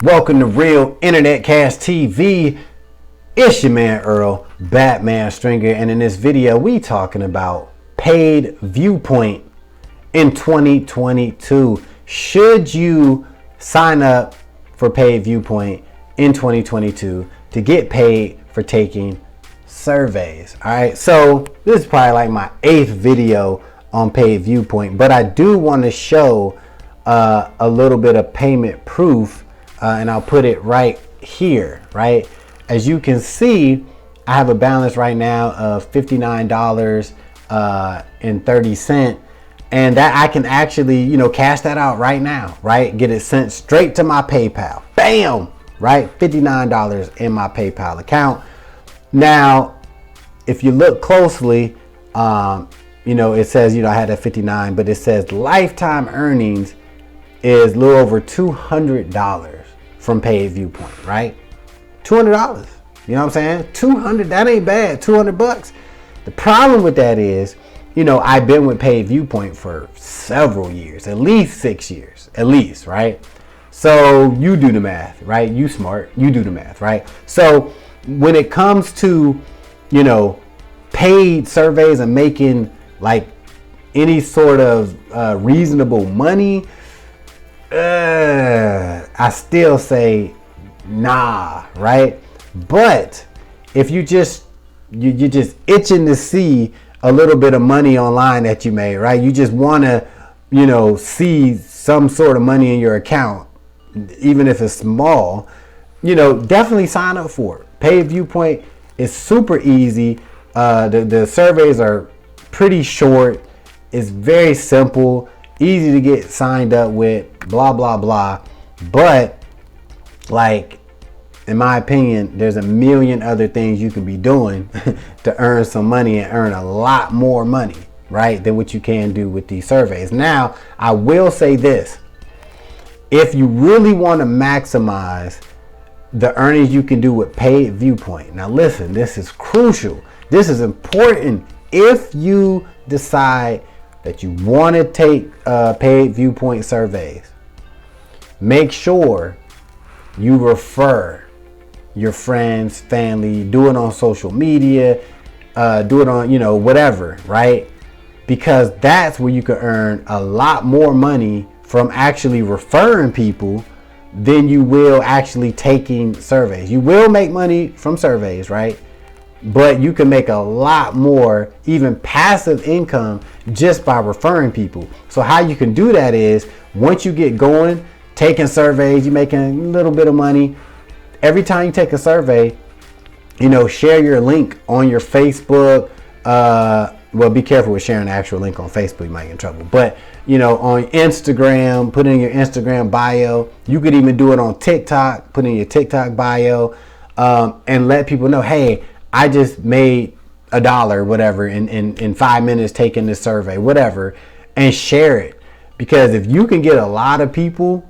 Welcome to Real Internet Cash TV. It's your man Earl, Batman Stringer, and in this video we talking about Paid Viewpoint in 2022. Should you sign up for Paid Viewpoint in 2022 to get paid for taking surveys? All right, so this is probably like my 8th video on Paid Viewpoint, but I do want to show a little bit of payment proof. And I'll put it right here, right? As you can see, I have a balance right now of $59.30, and that I can actually, cash that out right now, right? Get it sent straight to my PayPal. Bam, right? $59 in my PayPal account. Now, if you look closely, it says, I had a 59, but it says lifetime earnings is a little over $200 from Paid Viewpoint, right? $200, you know what I'm saying? 200, that ain't bad, 200 bucks. The problem with that is, I've been with Paid Viewpoint for several years, at least 6 years, at least, right? So you do the math, right? You smart, you do the math, right? So when it comes to, paid surveys and making like any sort of reasonable money, I still say nah, right? But if you just itching to see a little bit of money online that you made, right? You just want to see some sort of money in your account, even if it's small, definitely sign up for it. Paid Viewpoint is super easy. The surveys are pretty short. It's very simple, easy to get signed up with, blah blah blah. But like, in my opinion, there's a million other things you can be doing to earn some money and earn a lot more money, right, than what you can do with these surveys. Now, I will say this: if you really want to maximize the earnings you can do with Paid Viewpoint, now listen, this is crucial, this is important. If you decide that you want to take Paid Viewpoint surveys, make sure you refer your friends, family, do it on social media, do it on, whatever, right? Because that's where you can earn a lot more money from actually referring people than you will actually taking surveys. You will make money from surveys, right? But you can make a lot more, even passive income, just by referring people. So how you can do that is, once you get going, taking surveys, you're making a little bit of money. Every time you take a survey, share your link on your Facebook. Well, be careful with sharing the actual link on Facebook, you might get in trouble. But, on Instagram, put in your Instagram bio. You could even do it on TikTok, put in your TikTok bio, and let people know, hey, I just made $1, whatever, in 5 minutes taking this survey, whatever, and share it. Because if you can get a lot of people,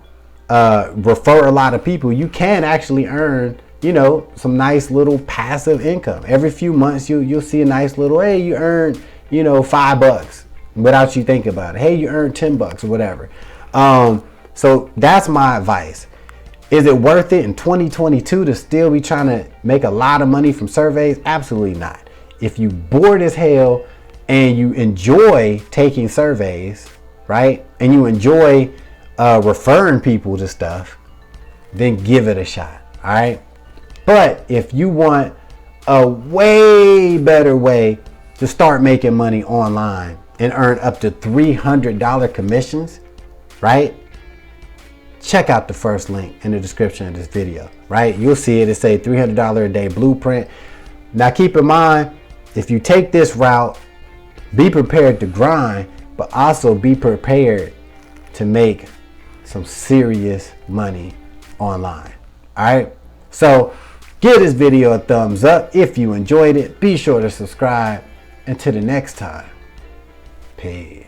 refer a lot of people, you can actually earn, some nice little passive income. Every few months, you'll see a nice little, hey, you earned, $5 without you thinking about it. Hey, you earned $10 or whatever. So that's my advice. Is it worth it in 2022 to still be trying to make a lot of money from surveys? Absolutely not. If you bored as hell and you enjoy taking surveys, right, and you enjoy referring people to stuff, then give it a shot. All right. But if you want a way better way to start making money online and earn up to $300 commissions, right, check out the first link in the description of this video, right? You'll see it. It say $300 a day blueprint. Now keep in mind, if you take this route, be prepared to grind, but also be prepared to make some serious money online. All right. So give this video a thumbs up if you enjoyed it. Be sure to subscribe. Until the next time, peace.